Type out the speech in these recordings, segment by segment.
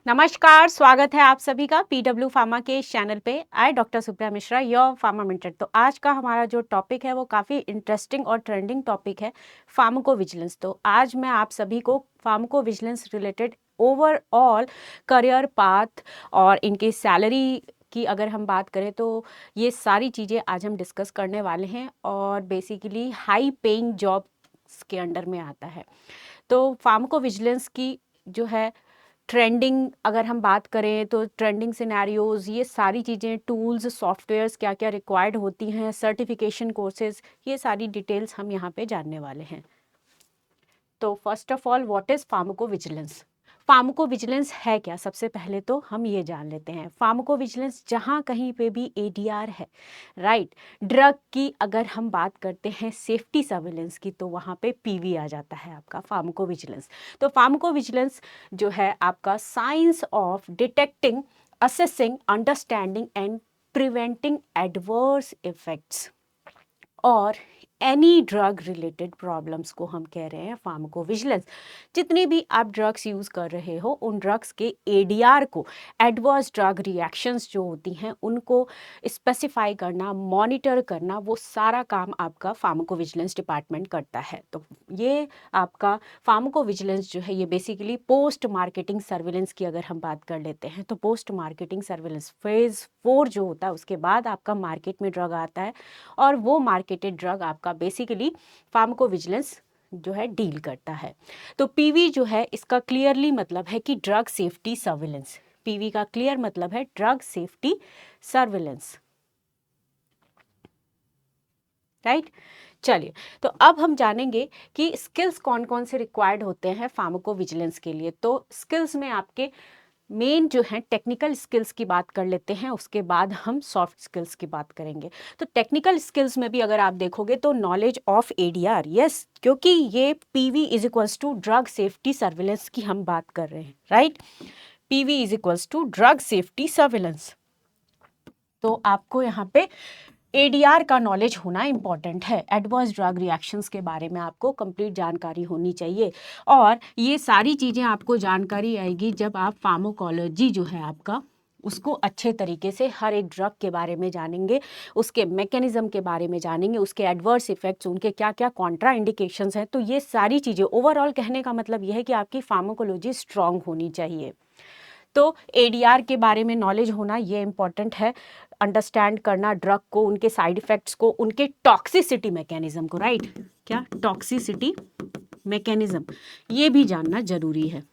नमस्कार, स्वागत है आप सभी का पीडब्ल्यू फार्मा के इस चैनल पे। I doctor Supriya Mishra, your pharma minute. तो आज का हमारा जो टॉपिक है वो काफ़ी इंटरेस्टिंग और ट्रेंडिंग टॉपिक है, फार्माकोविजिलेंस। तो आज मैं आप सभी को pharmacovigilance related overall career path और इनकी सैलरी की अगर हम बात करें तो ये सारी चीज़ें आज हम डिस्कस करने वाले हैं और बेसिकली हाई पेइंग जॉब्स के अंडर में आता है। तो फार्माकोविजिलेंस की जो है ट्रेंडिंग अगर हम बात करें तो ट्रेंडिंग सिनेरियोज, ये सारी चीज़ें, टूल्स, सॉफ्टवेयर्स क्या क्या रिक्वायर्ड होती हैं, सर्टिफिकेशन कोर्सेज, ये सारी डिटेल्स हम यहाँ पे जानने वाले हैं। तो first of all, what is pharmacovigilance? Pharmacovigilance है क्या? सबसे पहले तो हम ये जान लेते हैं। फार्माकोविजिलेंस जहाँ कहीं पे भी एडीआर है, राइट, ड्रग की अगर हम बात करते हैं सेफ्टी सर्विलेंस की, तो वहाँ पे पीवी आ जाता है आपका फार्माकोविजिलेंस। तो फार्माकोविजिलेंस जो है आपका science of detecting, assessing, understanding and preventing adverse effects और एनी ड्रग रिलेटेड प्रॉब्लम्स को हम कह रहे हैं फार्माकोविजिलेंस। जितनी भी आप ड्रग्स यूज़ कर रहे हो, उन ड्रग्स के एडीआर को, एडवर्स ड्रग रिएक्शंस जो होती हैं उनको स्पेसिफाई करना, मॉनिटर करना, वो सारा काम आपका फार्माकोविजिलेंस डिपार्टमेंट करता है। तो ये आपका फार्माकोविजिलेंस जो है ये बेसिकली पोस्ट मार्केटिंग सर्विलेंस की अगर हम बात कर लेते हैं तो पोस्ट मार्केटिंग सर्विलेंस फेज़ 4 जो होता है उसके बाद आपका मार्केट में ड्रग आता है और वो मार्केटेड ड्रग आपका बेसिकली फार्माकोविजिलेंस जो है डील करता है। तो पीवी जो है इसका क्लियरली मतलब है कि ड्रग सेफ्टी सर्विलेंस। पीवी का क्लियर मतलब है ड्रग सेफ्टी सर्विलेंस, राइट। चलिए, तो अब हम जानेंगे कि स्किल्स कौन कौन से रिक्वायर्ड होते हैं फार्माकोविजिलेंस के लिए। तो स्किल्स में आपके मेन जो है टेक्निकल स्किल्स की बात कर लेते हैं, उसके बाद हम सॉफ्ट स्किल्स की बात करेंगे। तो टेक्निकल स्किल्स में भी अगर आप देखोगे तो नॉलेज ऑफ एडीआर, यस, क्योंकि ये PV is equals to drug safety surveillance की हम बात कर रहे हैं, right. PV is equals to drug safety surveillance. तो आपको यहाँ पे एडीआर का नॉलेज होना इंपॉर्टेंट है। एडवर्स ड्रग रिएक्शंस के बारे में आपको कंप्लीट जानकारी होनी चाहिए और ये सारी चीज़ें आपको जानकारी आएगी जब आप फार्माकोलॉजी जो है आपका उसको अच्छे तरीके से हर एक ड्रग के बारे में जानेंगे, उसके मैकेनिज्म के बारे में जानेंगे, उसके एडवर्स इफेक्ट्स, उनके क्या क्या कॉन्ट्रा इंडिकेशंस हैं। तो ये सारी चीज़ें, ओवरऑल कहने का मतलब यह है कि आपकी फार्माकोलॉजी स्ट्रांग होनी चाहिए। तो एडीआर के बारे में नॉलेज होना ये इम्पॉर्टेंट है, अंडरस्टैंड करना ड्रग को, उनके साइड इफ़ेक्ट्स को, उनके टॉक्सिसिटी मैकेनिज्म को, राइट, क्या टॉक्सिसिटी मैकेनिज्म, ये भी जानना जरूरी है।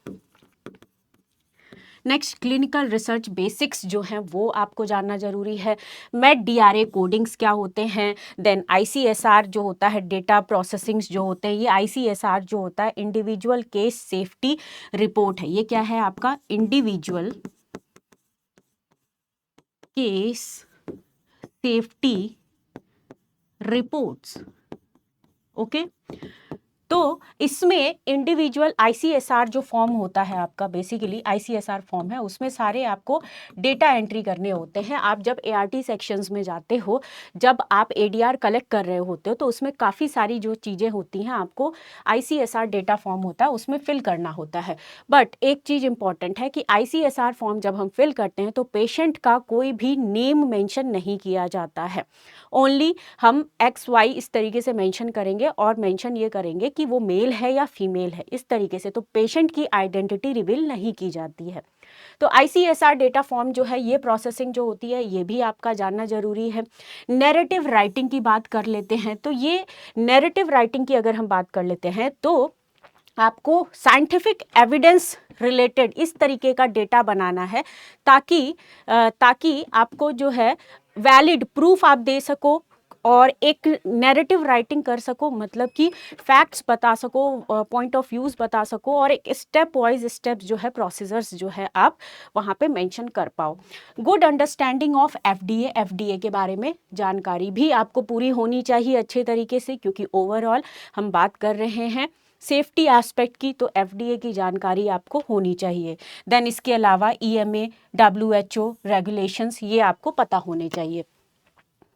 नेक्स्ट, क्लिनिकल रिसर्च बेसिक्स जो हैं वो आपको जानना जरूरी है। मेड डीआरए कोडिंग्स क्या होते हैं, देन आईसीएसआर जो होता है, डेटा प्रोसेसिंग्स जो होते हैं, ये आईसीएसआर जो होता है इंडिविजुअल केस सेफ्टी रिपोर्ट है। ये क्या है आपका individual case safety reports, okay. तो इसमें इंडिविजुअल आईसीएसआर जो फॉर्म होता है आपका, बेसिकली आईसीएसआर फॉर्म है, उसमें सारे आपको डेटा एंट्री करने होते हैं। आप जब एआरटी सेक्शंस में जाते हो, जब आप एडीआर कलेक्ट कर रहे होते हो, तो उसमें काफ़ी सारी जो चीज़ें होती हैं आपको आईसीएसआर डेटा फॉर्म होता है उसमें फिल करना होता है। बट एक चीज़ इंपॉर्टेंट है कि आईसीएसआर फॉर्म जब हम फिल करते हैं तो पेशेंट का कोई भी नेम मेंशन नहीं किया जाता है। ओनली हम एक्स वाई इस तरीके से मेंशन करेंगे और मेंशन ये करेंगे कि वो मेल है या फीमेल है, इस तरीके से। तो पेशेंट की आइडेंटिटी रिवील नहीं की जाती है। तो आईसीएसआर डेटा फॉर्म जो है, ये प्रोसेसिंग जो होती है, ये भी आपका जानना जरूरी है। नैरेटिव राइटिंग की बात कर लेते हैं। तो ये नैरेटिव राइटिंग की अगर हम बात कर लेते हैं तो आपको साइंटिफिक एविडेंस रिलेटेड इस तरीके का डेटा बनाना है ताकि आपको जो है वैलिड प्रूफ आप दे सको और एक नैरेटिव राइटिंग कर सको, मतलब कि फैक्ट्स बता सको, पॉइंट ऑफ व्यूज बता सको और एक स्टेप वाइज स्टेप्स जो है, प्रोसीजर्स जो है आप वहाँ पे मेंशन कर पाओ। गुड अंडरस्टैंडिंग ऑफ एफडीए के बारे में जानकारी भी आपको पूरी होनी चाहिए अच्छे तरीके से, क्योंकि ओवरऑल हम बात कर रहे हैं सेफ्टी एस्पेक्ट की, तो एफडीए की जानकारी आपको होनी चाहिए। देन इसके अलावा ईएमए, डब्ल्यूएचओ रेगुलेशंस, ये आपको पता होने चाहिए।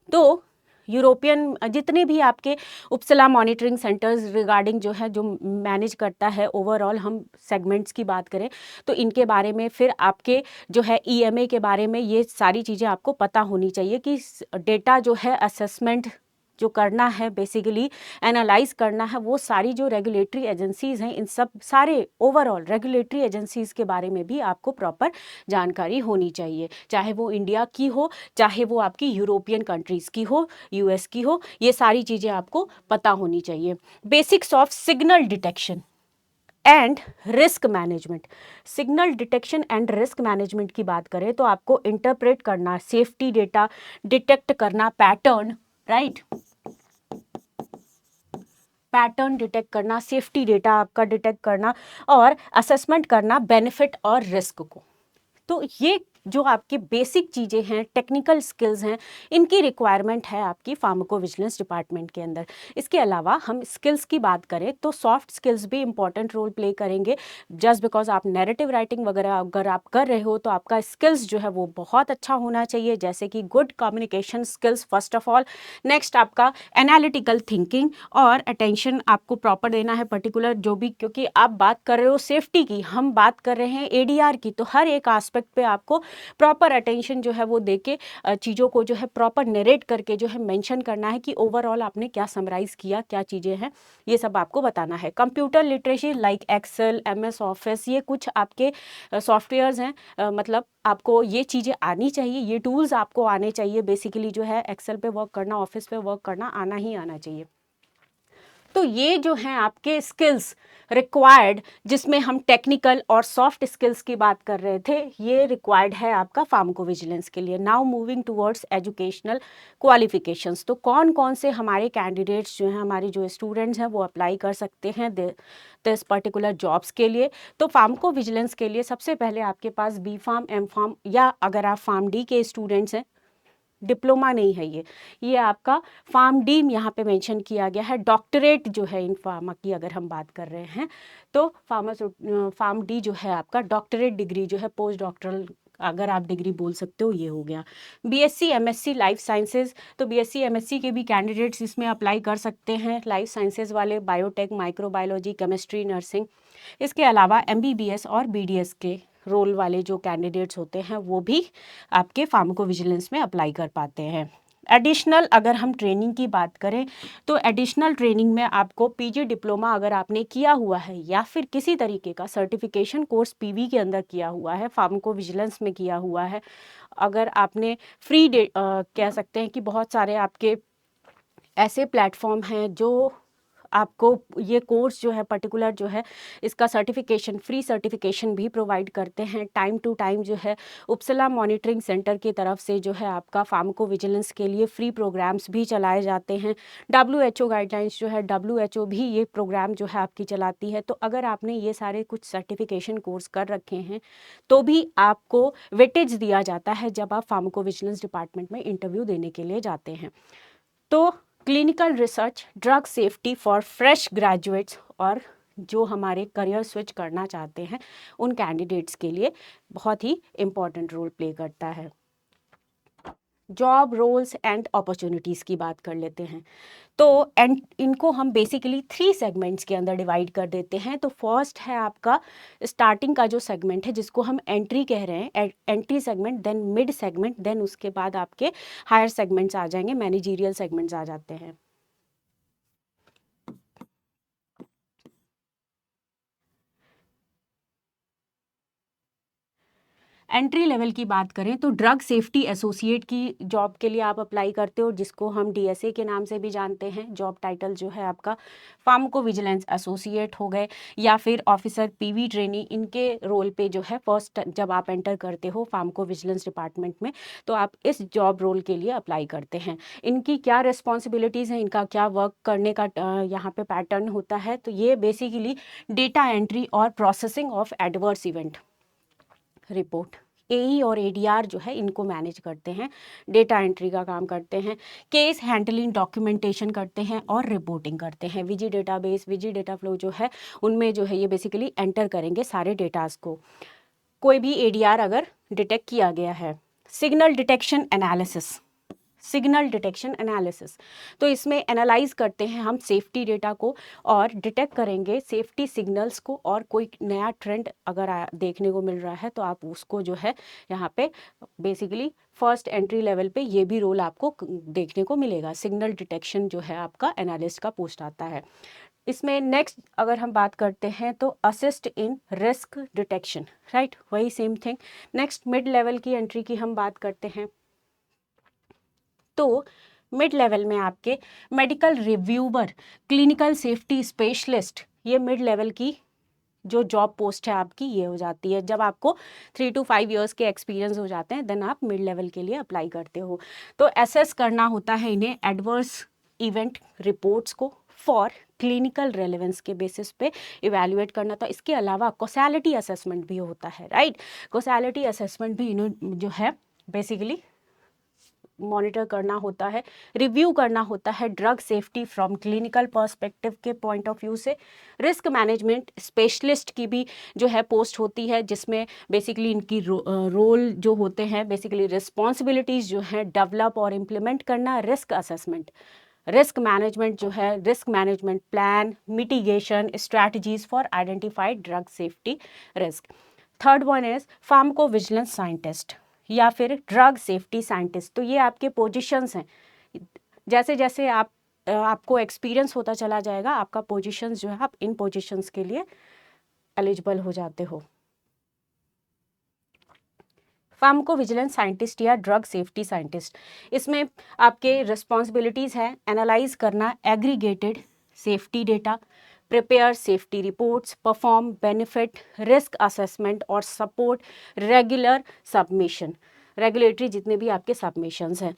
तो यूरोपियन जितने भी आपके उपसला मॉनिटरिंग सेंटर्स रिगार्डिंग जो है, जो मैनेज करता है ओवरऑल हम सेगमेंट्स की बात करें तो इनके बारे में, फिर आपके जो है ईएमए के बारे में, ये सारी चीज़ें आपको पता होनी चाहिए कि डेटा जो है असेसमेंट जो करना है, बेसिकली एनालाइज करना है, वो सारी जो रेगुलेटरी एजेंसीज़ हैं, इन सब सारे ओवरऑल रेगुलेटरी एजेंसीज़ के बारे में भी आपको प्रॉपर जानकारी होनी चाहिए, चाहे वो इंडिया की हो, चाहे वो आपकी यूरोपियन कंट्रीज़ की हो, यूएस की हो, ये सारी चीज़ें आपको पता होनी चाहिए। Basics of signal detection and risk management. Signal detection and risk management की बात करें तो आपको इंटरप्रेट करना, सेफ्टी डेटा डिटेक्ट करना, पैटर्न, राइट, पैटर्न डिटेक्ट करना, सेफ्टी डेटा आपका डिटेक्ट करना और असेसमेंट करना बेनिफिट और रिस्क को। तो ये जो आपकी बेसिक चीज़ें हैं, टेक्निकल स्किल्स हैं, इनकी रिक्वायरमेंट है आपकी फार्माकोविजिलेंस डिपार्टमेंट के अंदर। इसके अलावा हम स्किल्स की बात करें तो सॉफ्ट स्किल्स भी इंपॉर्टेंट रोल प्ले करेंगे। जस्ट बिकॉज आप नैरेटिव राइटिंग वगैरह अगर आप कर रहे हो तो आपका स्किल्स जो है वो बहुत अच्छा होना चाहिए, जैसे कि good communication skills first of all. Next आपका एनालिटिकल थिंकिंग और अटेंशन आपको प्रॉपर देना है, पर्टिकुलर जो भी, क्योंकि आप बात कर रहे हो सेफ्टी की, हम बात कर रहे हैं एडीआर की, तो हर एक एस्पेक्ट पे आपको प्रॉपर अटेंशन जो है वो देके चीज़ों को जो है प्रॉपर नरेट करके जो है मेंशन करना है कि ओवरऑल आपने क्या समराइज किया, क्या चीज़ें हैं, ये सब आपको बताना है। Computer literacy like Excel, MS Office, ये कुछ आपके सॉफ्टवेयर्स हैं, मतलब आपको ये चीज़ें आनी चाहिए, ये टूल्स आपको आने चाहिए। बेसिकली जो है एक्सेल पे वर्क करना, ऑफिस पे वर्क करना आना ही आना चाहिए। तो ये जो हैं आपके स्किल्स रिक्वायर्ड, जिसमें हम टेक्निकल और सॉफ्ट स्किल्स की बात कर रहे थे, ये रिक्वायर्ड है आपका फार्माकोविजिलेंस के लिए। Now moving towards educational qualifications. तो कौन कौन से हमारे कैंडिडेट्स जो हैं, हमारे जो स्टूडेंट्स हैं, वो अप्लाई कर सकते हैं दिस पर्टिकुलर जॉब्स के लिए। तो फार्माकोविजिलेंस के लिए सबसे पहले आपके पास बी फार्म, एम फार्म, या अगर आप फार्म डी के स्टूडेंट्स हैं, डिप्लोमा नहीं है ये आपका फार्म डी यहाँ पे मेंशन किया गया है। डॉक्टरेट जो है इन फार्मा की अगर हम बात कर रहे हैं तो फार्म डी जो है आपका डॉक्टरेट डिग्री जो है, पोस्ट डॉक्टरल अगर आप डिग्री बोल सकते हो, ये हो गया। बीएससी एमएससी लाइफ साइंसेज, तो बीएससी एमएससी के भी कैंडिडेट्स इसमें अप्लाई कर सकते हैं, लाइफ साइंसेज वाले, बायोटेक, माइक्रोबायोलॉजी, केमिस्ट्री, नर्सिंग। इसके अलावा एमबीबीएस और बीडीएस के रोल वाले जो कैंडिडेट्स होते हैं वो भी आपके फार्माकोविजिलेंस में अप्लाई कर पाते हैं। एडिशनल अगर हम ट्रेनिंग की बात करें तो एडिशनल ट्रेनिंग में आपको पीजी डिप्लोमा अगर आपने किया हुआ है या फिर किसी तरीके का सर्टिफिकेशन कोर्स पीवी के अंदर किया हुआ है, फार्माकोविजिलेंस में किया हुआ है, अगर आपने कह सकते हैं कि बहुत सारे आपके ऐसे प्लेटफॉर्म हैं जो आपको ये कोर्स जो है पर्टिकुलर जो है इसका सर्टिफिकेशन, फ्री सर्टिफिकेशन भी प्रोवाइड करते हैं। टाइम टू टाइम जो है उपसला मॉनिटरिंग सेंटर की तरफ से जो है आपका फार्माकोविजिलेंस के लिए फ्री प्रोग्राम्स भी चलाए जाते हैं। डब्ल्यूएचओ गाइडलाइंस जो है, डब्ल्यूएचओ भी ये प्रोग्राम जो है आपकी चलाती है। तो अगर आपने ये सारे कुछ सर्टिफिकेशन कोर्स कर रखे हैं तो भी आपको वेटेज दिया जाता है जब आप फार्माकोविजिलेंस डिपार्टमेंट में इंटरव्यू देने के लिए जाते हैं। तो clinical research, drug safety for fresh graduates और जो हमारे करियर स्विच करना चाहते हैं उन कैंडिडेट्स के लिए बहुत ही इम्पॉर्टेंट रोल प्ले करता है। जॉब रोल्स एंड अपॉर्चुनिटीज़ की बात कर लेते हैं। तो इनको हम बेसिकली 3 सेगमेंट्स के अंदर डिवाइड कर देते हैं। तो फर्स्ट है आपका स्टार्टिंग का जो सेगमेंट है जिसको हम एंट्री कह रहे हैं, entry segment, then mid segment, then उसके बाद आपके हायर सेगमेंट्स आ जाएंगे, मैनेजरियल सेगमेंट्स आ जाते हैं। एंट्री लेवल की बात करें तो ड्रग सेफ्टी एसोसिएट की जॉब के लिए आप अप्लाई करते हो, जिसको हम डीएसए के नाम से भी जानते हैं। जॉब टाइटल जो है आपका फार्माकोविजिलेंस एसोसिएट हो गए या फिर ऑफिसर पीवी ट्रेनी, इनके रोल पे जो है फर्स्ट जब आप एंटर करते हो फार्माकोविजिलेंस डिपार्टमेंट में तो आप इस जॉब रोल के लिए अप्लाई करते हैं। इनकी क्या रिस्पॉन्सिबिलिटीज़ हैं, इनका क्या वर्क करने का यहाँ पे पैटर्न होता है, तो ये बेसिकली डेटा एंट्री और processing of adverse event report, AE और एडीआर जो है इनको मैनेज करते हैं, डेटा एंट्री का काम करते हैं, केस हैंडलिंग, डॉक्यूमेंटेशन करते हैं और रिपोर्टिंग करते हैं। विजी डेटाबेस, विजी डेटा फ्लो जो है उनमें जो है ये बेसिकली एंटर करेंगे सारे डेटास को, कोई भी एडीआर अगर डिटेक्ट किया गया है। Signal detection analysis, signal detection analysis. तो इसमें एनालाइज करते हैं हम सेफ्टी डेटा को और डिटेक्ट करेंगे सेफ्टी सिग्नल्स को, और कोई नया ट्रेंड अगर देखने को मिल रहा है तो आप उसको जो है यहाँ पे बेसिकली फर्स्ट एंट्री लेवल पे ये भी रोल आपको देखने को मिलेगा। सिग्नल डिटेक्शन जो है आपका एनालिस्ट का पोस्ट आता है। इसमें नेक्स्ट अगर हम बात करते हैं तो assist in risk detection, right, वही same thing. Next mid level की एंट्री की हम बात करते हैं तो मिड लेवल में आपके medical reviewer, clinical safety specialist, ये मिड लेवल की जो जॉब पोस्ट है आपकी ये हो जाती है। जब आपको 3 to 5 इयर्स के एक्सपीरियंस हो जाते हैं देन आप मिड लेवल के लिए अप्लाई करते हो। तो एसेस करना होता है इन्हें एडवर्स इवेंट रिपोर्ट्स को फॉर क्लिनिकल रेलेवेंस के बेसिस पे इवैल्यूएट करना। तो इसके अलावा कॉसैलिटी असेसमेंट भी होता है, राइट। कॉसैलिटी असेसमेंट भी इन्हें जो है बेसिकली मॉनिटर करना होता है, रिव्यू करना होता है drug safety from clinical perspective के पॉइंट ऑफ व्यू से। रिस्क मैनेजमेंट स्पेशलिस्ट की भी जो है पोस्ट होती है, जिसमें बेसिकली इनकी रोल जो होते हैं बेसिकली रिस्पॉन्सिबिलिटीज़ जो हैं डेवलप और इम्प्लीमेंट करना, रिस्क असेसमेंट, रिस्क मैनेजमेंट जो है, risk management plan, mitigation strategies for identified drug safety risk. Third one is pharmacovigilance scientist या फिर ड्रग सेफ्टी साइंटिस्ट। तो ये आपके पोजीशंस हैं। जैसे जैसे आपको एक्सपीरियंस होता चला जाएगा आपका पोजीशंस जो है आप इन पोजीशंस के लिए एलिजिबल हो जाते हो। फार्माकोविजिलेंस साइंटिस्ट या ड्रग सेफ्टी साइंटिस्ट, इसमें आपके रिस्पॉन्सिबिलिटीज़ हैं एनालाइज करना aggregated safety data, prepare safety reports, perform benefit risk assessment और सपोर्ट रेगुलर सबमिशन, रेगुलेटरी जितने भी आपके सबमिशंस हैं।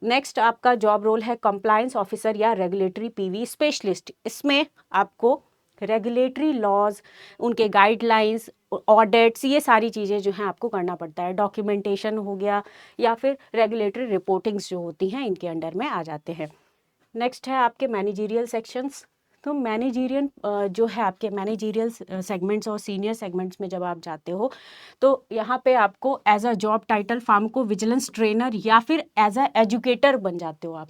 नेक्स्ट आपका जॉब रोल है कंप्लायंस ऑफिसर या रेगुलेटरी पीवी स्पेशलिस्ट। इसमें आपको रेगुलेटरी लॉज, उनके गाइडलाइंस, ऑडिट्स, ये सारी चीज़ें जो हैं आपको करना पड़ता है। डॉक्यूमेंटेशन हो गया या फिर रेगुलेटरी रिपोर्टिंग्स जो होती हैं इनके अंडर में आ जाते हैं। नेक्स्ट है आपके मैनेजीरियल सेक्शंस। तो मैनेजीरियल जो है आपके मैनेजीरियल सेगमेंट्स और सीनियर सेगमेंट्स में जब आप जाते हो तो यहाँ पे आपको as a job title pharmacovigilance trainer या फिर एज अ एजुकेटर बन जाते हो आप।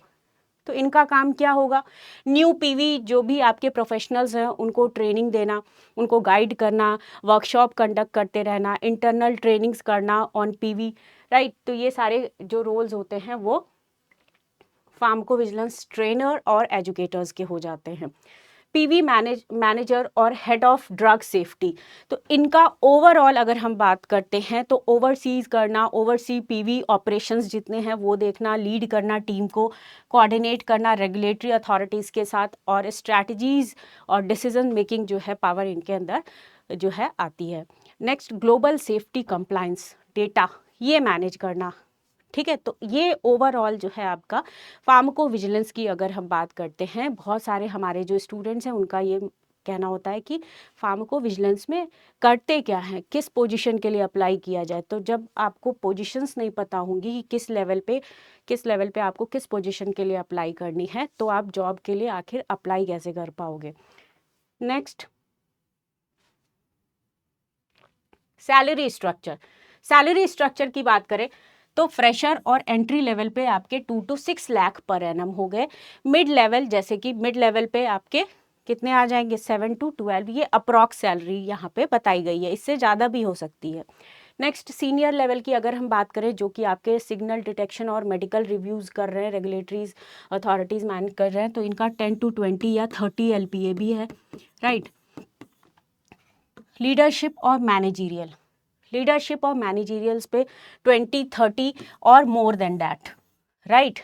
तो इनका काम क्या होगा, न्यू पीवी जो भी आपके प्रोफेशनल्स हैं उनको ट्रेनिंग देना, उनको गाइड करना, वर्कशॉप कंडक्ट करते रहना, इंटरनल ट्रेनिंग्स करना ऑन पीवी, राइट। तो ये सारे जो रोल्स होते हैं वो फार्माकोविजिलेंस ट्रेनर और एजुकेटर्स के हो जाते हैं। पीवी मैनेजर और हेड ऑफ ड्रग सेफ्टी, तो इनका ओवरऑल अगर हम बात करते हैं तो ओवरसीज करना, ओवरसी पीवी ऑपरेशंस जितने हैं वो देखना, लीड करना टीम को, कोऑर्डिनेट करना रेगुलेटरी अथॉरिटीज़ के साथ, और स्ट्रैटेजीज और डिसीजन मेकिंग जो है पावर इनके अंदर जो है आती है। Next global safety compliance data ये मैनेज करना, ठीक है। तो ये ओवरऑल जो है आपका फार्माकोविजिलेंस की अगर हम बात करते हैं, बहुत सारे हमारे जो स्टूडेंट्स हैं उनका ये कहना होता है कि फार्माकोविजिलेंस में करते क्या है, किस पोजीशन के लिए अप्लाई किया जाए। तो जब आपको पोजीशंस नहीं पता होंगी कि किस लेवल पे आपको किस पोजीशन के लिए अप्लाई करनी है, तो आप जॉब के लिए आखिर अप्लाई कैसे कर पाओगे। Next salary structure. Salary structure की बात करें तो फ्रेशर और एंट्री लेवल पे आपके 2 to 6 लाख पर एनम हो गए। मिड लेवल जैसे कि मिड लेवल पे आपके कितने आ जाएंगे 7 to 12, ये अप्रॉक्स सैलरी यहाँ पे बताई गई है, इससे ज़्यादा भी हो सकती है। नेक्स्ट सीनियर लेवल की अगर हम बात करें जो कि आपके सिग्नल डिटेक्शन और मेडिकल रिव्यूज़ कर रहे हैं, रेगुलेटरीज अथॉरिटीज़ मैनेज कर रहे हैं, तो इनका 10 to 20 या 30 LPA भी है, राइट। लीडरशिप और मैनेजीरियल, लीडरशिप और मैनेजीरियल्स पे 20-30 और मोर देन दैट, राइट।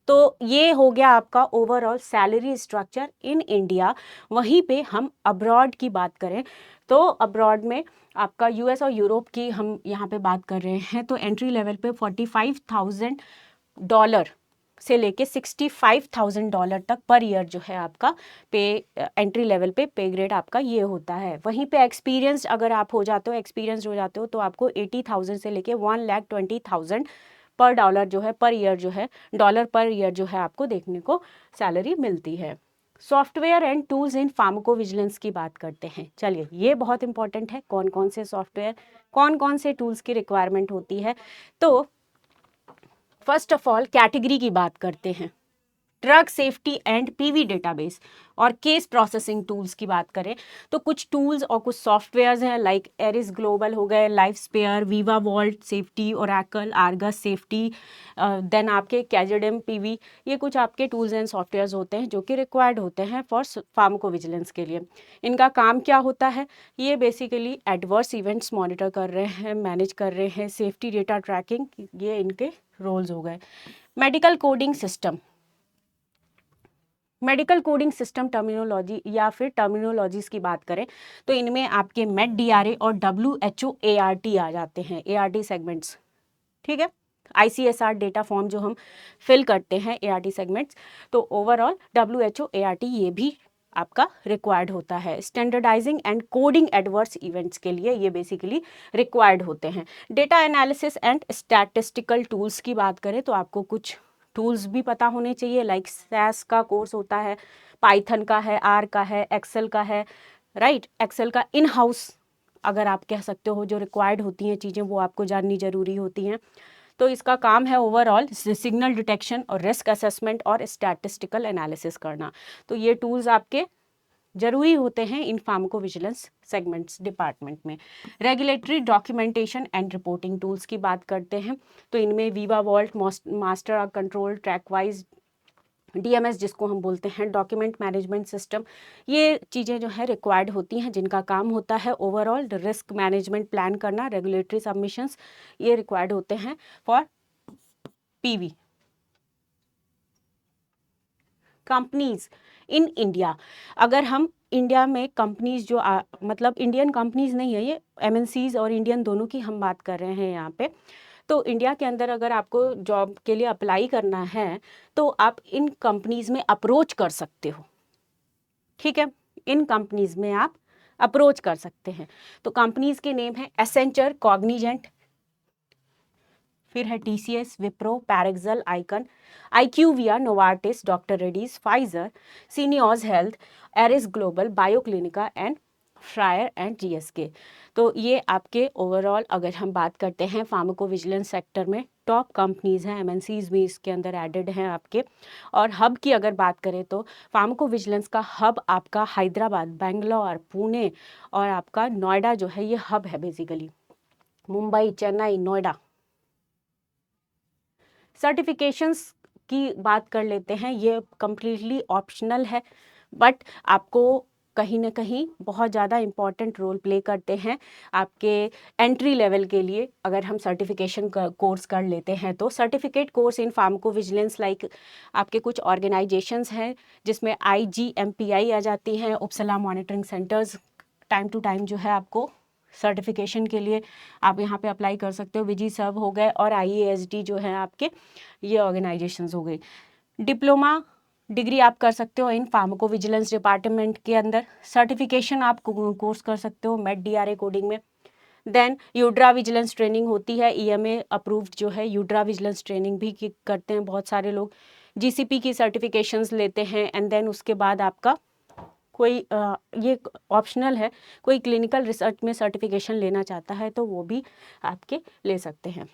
तो ये हो गया आपका overall salary structure in India. वहीं पे हम अब्रॉड की बात करें तो अब्रॉड में आपका यूएस और यूरोप की हम यहाँ पे बात कर रहे हैं, तो एंट्री लेवल पे $45,000 से लेके $65,000 तक पर ईयर जो है आपका पे एंट्री लेवल पे पे ग्रेड आपका ये होता है। वहीं पे एक्सपीरियंस अगर आप हो जाते हो तो आपको 80,000 से लेके 1,20,000 पर डॉलर जो है पर ईयर जो है डॉलर पर ईयर जो है आपको देखने को सैलरी मिलती है। Software and tools in pharmacovigilance की बात करते हैं। चलिए ये बहुत इंपॉर्टेंट है, कौन कौन से सॉफ्टवेयर कौन कौन से टूल्स की रिक्वायरमेंट होती है। तो फर्स्ट ऑफ ऑल कैटेगरी की बात करते हैं, drug safety and PV database और केस प्रोसेसिंग टूल्स की बात करें तो कुछ टूल्स और कुछ सॉफ्टवेयर्स हैं लाइक एरिस ग्लोबल हो गए, LifeSphere, Veeva Vault Safety, Oracle, Argus Safety, then आपके कैजेडम पीवी, ये कुछ आपके टूल्स एंड सॉफ्टवेयर्स होते हैं जो कि रिक्वायर्ड होते हैं फॉर फार्माकोविजिलेंस के लिए। इनका काम क्या होता है? ये बेसिकली एडवर्स इवेंट्स मॉनिटर कर रहे हैं, मैनेज कर रहे हैं, सेफ्टी डेटा ट्रैकिंग, ये इनके रोल्स हो गए। Medical coding system, medical coding system terminology या फिर टर्मिनोलॉजीज की बात करें तो इनमें आपके मेड डीआरए और WHO ART आ जाते हैं, ART सेगमेंट्स, ठीक है। ICSR डेटा फॉर्म जो हम फिल करते हैं ART सेगमेंट्स, तो ओवरऑल WHO ART ये भी आपका रिक्वायर्ड होता है। Standardising and coding adverse events के लिए ये बेसिकली रिक्वायर्ड होते हैं। Data analysis and statistical tools की बात करें तो आपको कुछ टूल्स भी पता होने चाहिए, लाइक SAS का कोर्स होता है, पाइथन का है, R का है, एक्सेल का है, राइट। एक्सेल का इन हाउस अगर आप कह सकते हो जो रिक्वायर्ड होती हैं चीज़ें वो आपको जाननी ज़रूरी होती हैं। तो इसका काम है ओवरऑल सिग्नल डिटेक्शन और रिस्क असेसमेंट और स्टैटिस्टिकल एनालिसिस करना। तो ये टूल्स आपके जरूरी होते हैं इन फार्माकोविजिलेंस सेगमेंट्स डिपार्टमेंट में। Regulatory documentation and reporting tools की बात करते हैं तो इनमें Veeva Vault, master control, TrackWise, DMS जिसको हम बोलते हैं डॉक्यूमेंट मैनेजमेंट सिस्टम, ये चीज़ें जो है रिक्वायर्ड होती हैं जिनका काम होता है ओवरऑल रिस्क मैनेजमेंट प्लान करना। रेगुलेटरी सबमिशंस ये रिक्वायर्ड होते हैं for PV। Companies in India, अगर हम इंडिया में कंपनीज जो मतलब इंडियन कंपनीज नहीं है, ये MNCs और इंडियन दोनों की हम बात कर रहे हैं यहाँ पे। तो इंडिया के अंदर अगर आपको जॉब के लिए अप्लाई करना है तो आप इन कंपनीज में अप्रोच कर सकते हो, ठीक है। इन कंपनीज में आप अप्रोच कर सकते हैं। तो कंपनीज के नेम है एसेंचर, कॉग्निजेंट, फिर है TCS, Wipro, Parexel, ICON, IQVIA, Novartis, doctor Reddy's, Pfizer, Syneos Health, Eris Global, Bioclinica and Freyr and GSK। तो ये आपके ओवरऑल अगर हम बात करते हैं फार्माकोविजिलेंस सेक्टर में टॉप कंपनीज हैं, MNCs भी इसके अंदर एडेड हैं आपके। और हब की अगर बात करें तो फार्माकोविजिलेंस का हब आपका हैदराबाद, बेंगलोर, पुणे और आपका नोएडा जो है ये हब है बेसिकली। मुंबई, चेन्नई, नोएडा। सर्टिफिकेशंस की बात कर लेते हैं, ये कम्प्लीटली ऑप्शनल है बट आपको कहीं ना कहीं बहुत ज़्यादा इम्पॉर्टेंट रोल प्ले करते हैं आपके एंट्री लेवल के लिए। अगर हम सर्टिफिकेशन कोर्स कर लेते हैं तो certificate course in pharmacovigilance like आपके कुछ ऑर्गेनाइजेशंस हैं जिसमें IGMPI आ जाती हैं, Uppsala monitoring centres. Time to time जो है आपको सर्टिफिकेशन के लिए आप यहाँ पे अप्लाई कर सकते हो। विजी सर्व हो गए और IASD जो है आपके, ये ऑर्गेनाइजेशंस हो गई। डिप्लोमा डिग्री आप कर सकते हो इन फार्माकोविजिलेंस डिपार्टमेंट के अंदर। सर्टिफिकेशन आप कोर्स कर सकते हो मेड DRA कोडिंग में। देन यूड्रा विजिलेंस ट्रेनिंग होती है, EMA अप्रूव्ड जो है यूड्रा विजिलेंस ट्रेनिंग भी करते हैं बहुत सारे लोग। GCP की सर्टिफिकेशंस लेते हैं एंड देन उसके बाद आपका कोई ये ऑप्शनल है, कोई क्लिनिकल रिसर्च में सर्टिफिकेशन लेना चाहता है तो वो भी आपके ले सकते हैं।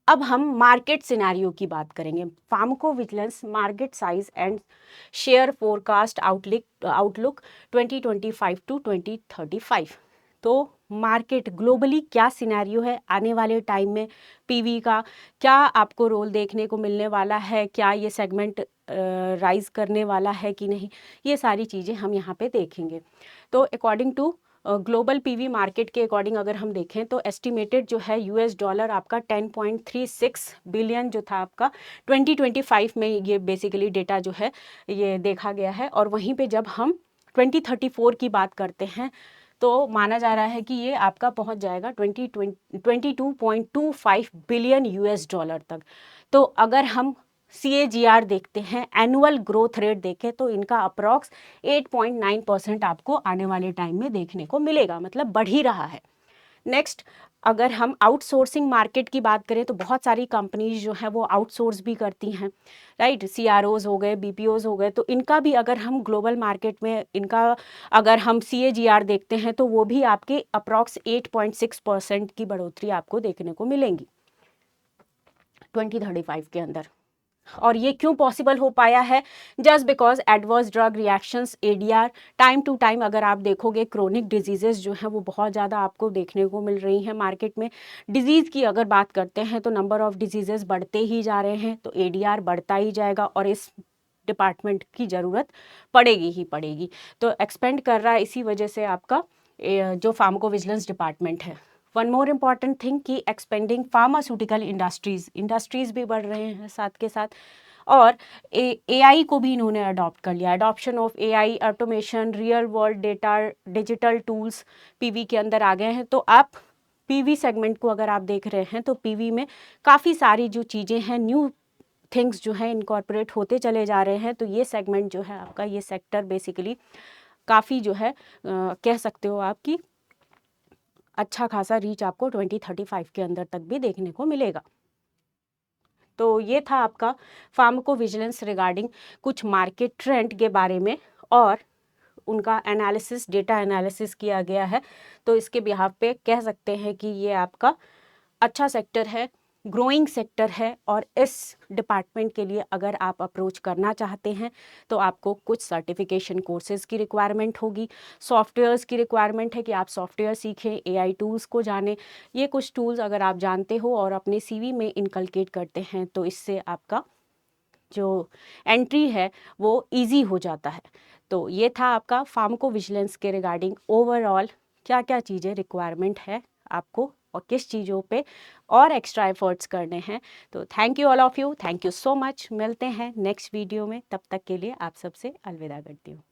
अब हम मार्केट सिनेरियो की बात करेंगे। Pharmacovigilance market size and share forecast outlook 2025 to 2035। तो मार्केट ग्लोबली क्या सिनेरियो है आने वाले टाइम में, PV का क्या आपको रोल देखने को मिलने वाला है, क्या ये सेगमेंट राइज करने वाला है कि नहीं, ये सारी चीज़ें हम यहाँ पे देखेंगे। तो according to global PV market के अकॉर्डिंग अगर हम देखें तो एस्टिमेटेड जो है $, आपका 10.36 बिलियन जो था आपका 2025 में, ये बेसिकली डेटा जो है ये देखा गया है। और वहीं पे जब हम 2034 की बात करते हैं तो माना जा रहा है कि ये आपका पहुंच जाएगा 22.25 बिलियन $, तक। तो अगर हम CAGR देखते हैं, एनुअल ग्रोथ रेट देखें तो इनका अप्रॉक्स 8.9% आपको आने वाले टाइम में देखने को मिलेगा, मतलब बढ़ ही रहा है। नेक्स्ट, अगर हम आउटसोर्सिंग मार्केट की बात करें तो बहुत सारी कंपनीज जो हैं वो आउटसोर्स भी करती हैं, राइट। CROs हो गए, BPOs हो गए, तो इनका भी अगर हम ग्लोबल मार्केट में इनका अगर हम CAGR देखते हैं तो वो भी आपके अप्रॉक्स 8.6% की बढ़ोतरी आपको देखने को मिलेंगी। 2035 के अंदर। और ये क्यों पॉसिबल हो पाया है? Just because adverse drug reactions, ADR, time to time अगर आप देखोगे क्रोनिक डिजीजेस जो हैं वो बहुत ज़्यादा आपको देखने को मिल रही हैं मार्केट में। डिजीज़ की अगर बात करते हैं तो नंबर ऑफ़ डिजीजेस बढ़ते ही जा रहे हैं, तो एडीआर बढ़ता ही जाएगा और इस डिपार्टमेंट की ज़रूरत पड़ेगी ही पड़ेगी। तो एक्सपेंड कर रहा है इसी वजह से आपका जो फार्माकोविजिलेंस डिपार्टमेंट है। वन मोर इम्पॉर्टेंट थिंग कि एक्सपेंडिंग फार्मास्यूटिकल इंडस्ट्रीज़ भी बढ़ रहे हैं साथ के साथ। और एआई को भी इन्होंने अडॉप्ट कर लिया। Adoption of AI, automation, real world data, digital tools PV के अंदर आ गए हैं। तो आप पीवी सेगमेंट को अगर आप देख रहे हैं तो पीवी में काफ़ी सारी जो चीज़ें हैं, न्यू थिंग्स जो हैं इनकॉर्पोरेट होते चले जा रहे हैं। तो ये सेगमेंट जो है आपका, ये सेक्टर बेसिकली काफ़ी जो है कह सकते हो आप कि अच्छा खासा रीच आपको 2035 के अंदर तक भी देखने को मिलेगा। तो ये था आपका फार्माकोविजिलेंस रिगार्डिंग कुछ मार्केट ट्रेंड के बारे में, और उनका एनालिसिस, डेटा एनालिसिस किया गया है। तो इसके बिहाफ पे कह सकते हैं कि ये आपका अच्छा सेक्टर है, ग्रोइंग सेक्टर है। और इस डिपार्टमेंट के लिए अगर आप अप्रोच करना चाहते हैं तो आपको कुछ सर्टिफिकेशन कोर्सेज़ की रिक्वायरमेंट होगी, सॉफ्टवेयर्स की रिक्वायरमेंट है कि आप सॉफ्टवेयर सीखें, एआई टूल्स को जानें। ये कुछ टूल्स अगर आप जानते हो और अपने सीवी में इनकलकेट करते हैं तो इससे आपका जो एंट्री है वो इजी हो जाता है। तो ये था आपका फार्माकोविजिलेंस के रिगार्डिंग ओवरऑल क्या क्या चीज़ें रिक्वायरमेंट है आपको और किस चीज़ों पे और एक्स्ट्रा एफर्ट्स करने हैं। तो thank you all of you, thank you so much. मिलते हैं नेक्स्ट वीडियो में, तब तक के लिए आप सबसे अलविदा करती हूँ।